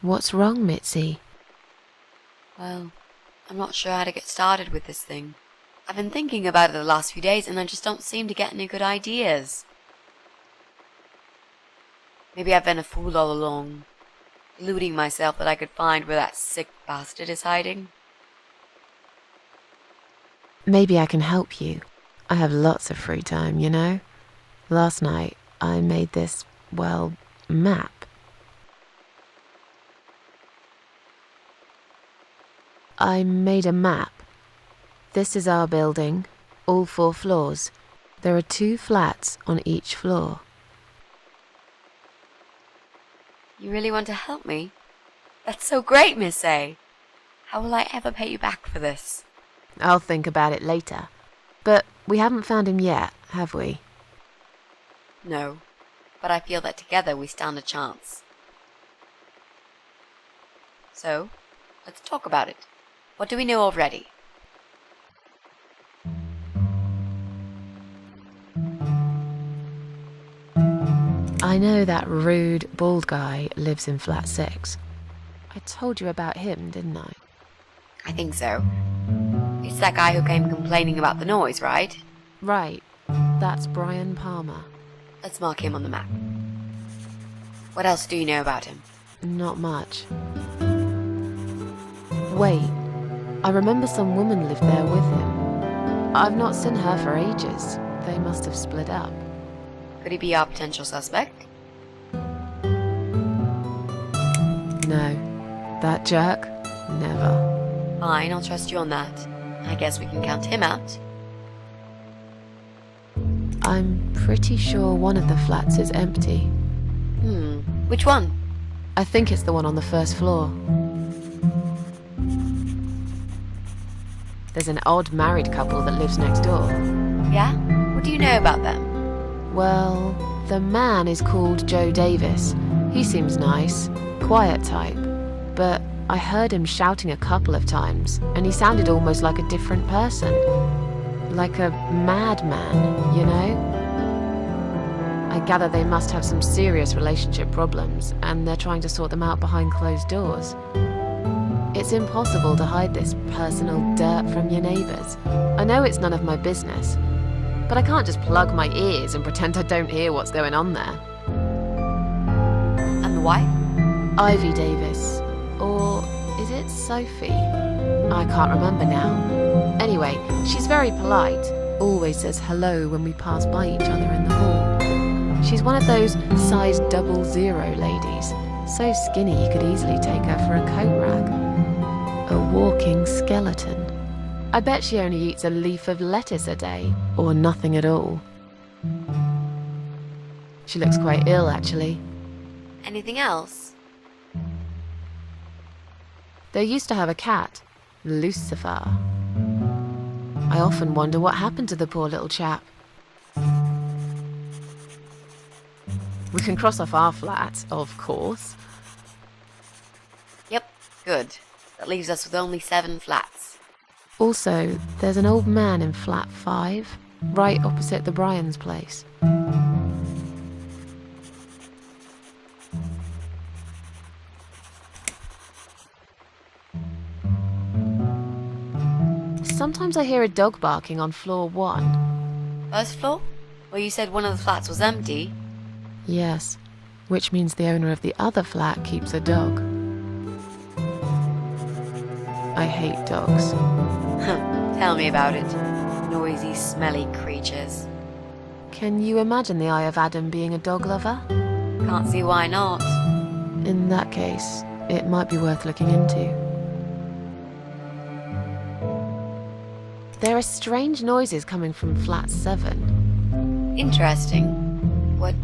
What's wrong, Mitzi? Well, I'm not sure how to get started with this thing. I've been thinking about it the last few days and I just don't seem to get any good ideas. Maybe I've been a fool all along, deluding myself that I could find where that sick bastard is hiding. Maybe I can help you. I have lots of free time, you know? Last night, I made this, map. I made a map. This is our building, all 4 floors. There are 2 flats on each floor. You really want to help me? That's so great, Miss A. How will I ever pay you back for this? I'll think about it later. But we haven't found him yet, have we? No, but I feel that together we stand a chance. So, let's talk about it. What do we know already? I know that rude, bald guy lives in flat 6. I told you about him, didn't I? I think so. It's that guy who came complaining about the noise, right? Right. That's Brian Palmer. Let's mark him on the map. What else do you know about him? Not much. Wait. I remember some woman lived there with him. I've not seen her for ages. They must have split up. Could he be our potential suspect? No. That jerk? Never. Fine, I'll trust you on that. I guess we can count him out. I'm pretty sure one of the flats is empty. Which one? I think it's the one on the 1st floor. There's an odd married couple that lives next door. Yeah? What do you know about them? Well, the man is called Joe Davis. He seems nice, quiet type. But I heard him shouting a couple of times, and he sounded almost like a different person. Like a madman, you know? I gather they must have some serious relationship problems, and they're trying to sort them out behind closed doors. It's impossible to hide this personal dirt from your neighbours. I know it's none of my business, but I can't just plug my ears and pretend I don't hear what's going on there. And the wife? Ivy Davis. Or is it Sophie? I can't remember now. Anyway, she's very polite. Always says hello when we pass by each other in the hall. She's one of those size 00 ladies. So skinny you could easily take her for a coat rack. A walking skeleton. I bet she only eats a leaf of lettuce a day, or nothing at all. She looks quite ill, actually. Anything else? They used to have a cat, Lucifer. I often wonder what happened to the poor little chap. We can cross off our flat, of course. Yep, good. That leaves us with only 7 flats. Also, there's an old man in flat 5, right opposite the Bryans' place. Sometimes I hear a dog barking on floor 1. 1st floor? Well, you said one of the flats was empty. Yes, which means the owner of the other flat keeps a dog. I hate dogs. Tell me about it. Noisy, smelly creatures. Can you imagine the Eye of Adam being a dog lover? Can't see why not. In that case, it might be worth looking into. There are strange noises coming from flat 7. Interesting. What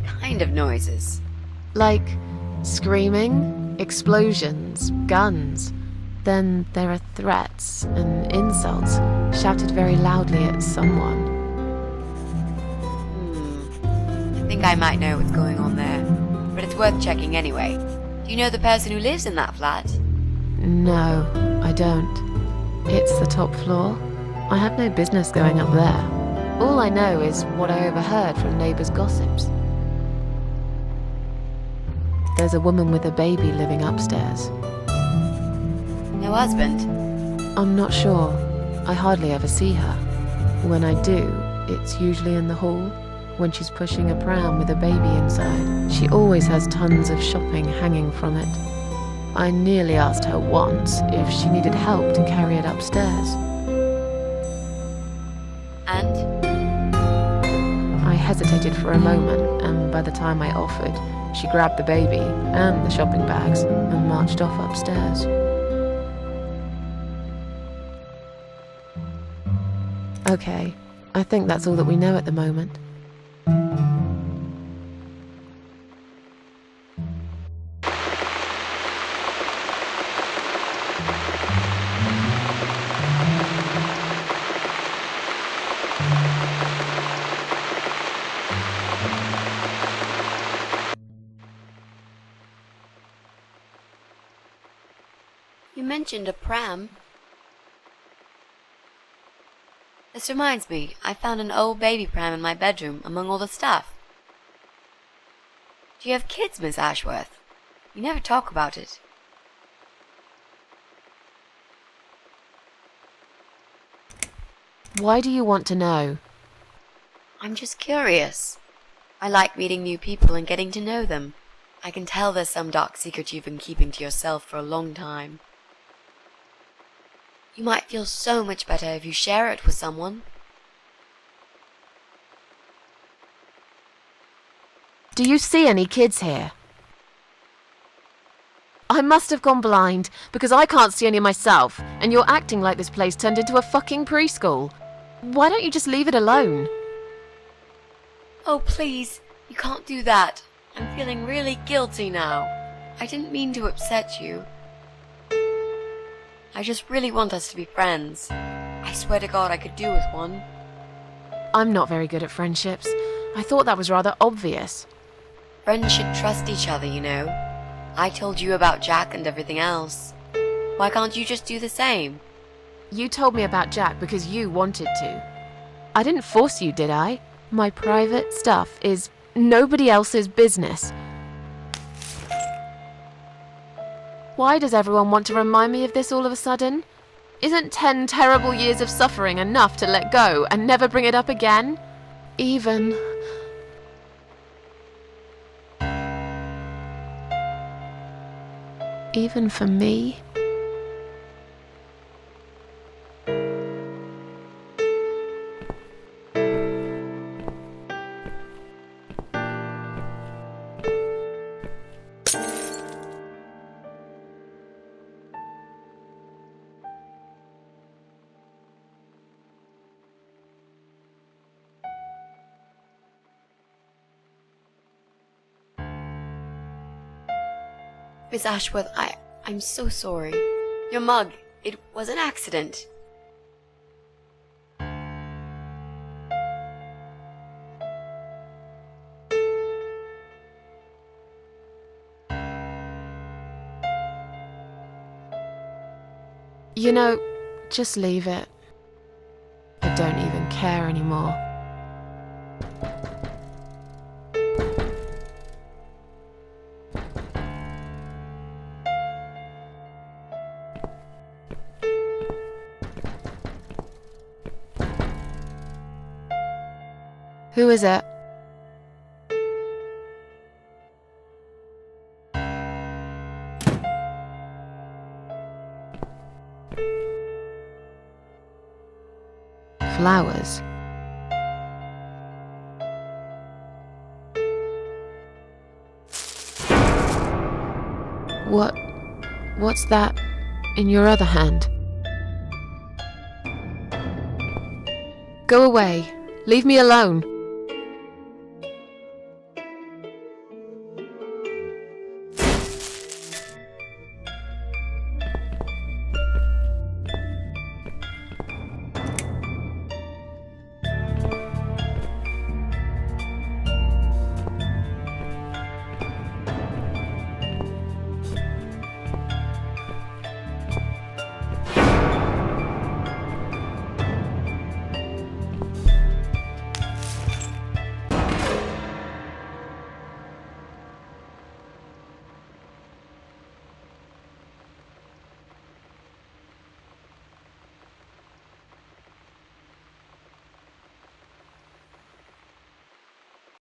kind of noises? Like screaming, explosions, guns. Then there are threats and insults shouted very loudly at someone. I think I might know what's going on there, but it's worth checking anyway. Do you know the person who lives in that flat? No, I don't. It's the top floor. I have no business going up there. All I know is what I overheard from neighbours' gossips. There's a woman with a baby living upstairs. No husband? I'm not sure. I hardly ever see her. When I do, it's usually in the hall, when she's pushing a pram with a baby inside. She always has tons of shopping hanging from it. I nearly asked her once if she needed help to carry it upstairs. And? I hesitated for a moment, and by the time I offered, she grabbed the baby and the shopping bags and marched off upstairs. Okay, I think that's all that we know at the moment. You mentioned a pram. This reminds me, I found an old baby pram in my bedroom among all the stuff. Do you have kids, Miss Ashworth? You never talk about it. Why do you want to know? I'm just curious. I like meeting new people and getting to know them. I can tell there's some dark secret you've been keeping to yourself for a long time. You might feel so much better if you share it with someone. Do you see any kids here? I must have gone blind, because I can't see any myself, and you're acting like this place turned into a fucking preschool. Why don't you just leave it alone? Oh, please, you can't do that. I'm feeling really guilty now. I didn't mean to upset you. I just really want us to be friends. I swear to God I could do with one. I'm not very good at friendships. I thought that was rather obvious. Friends should trust each other, you know. I told you about Jack and everything else. Why can't you just do the same? You told me about Jack because you wanted to. I didn't force you, did I? My private stuff is nobody else's business. Why does everyone want to remind me of this all of a sudden? Isn't 10 terrible years of suffering enough to let go and never bring it up again? Even for me? Miss Ashworth, I'm so sorry. Your mug, it was an accident. You know, just leave it. I don't even care anymore. Who is it? Flowers. What's that in your other hand? Go away. Leave me alone.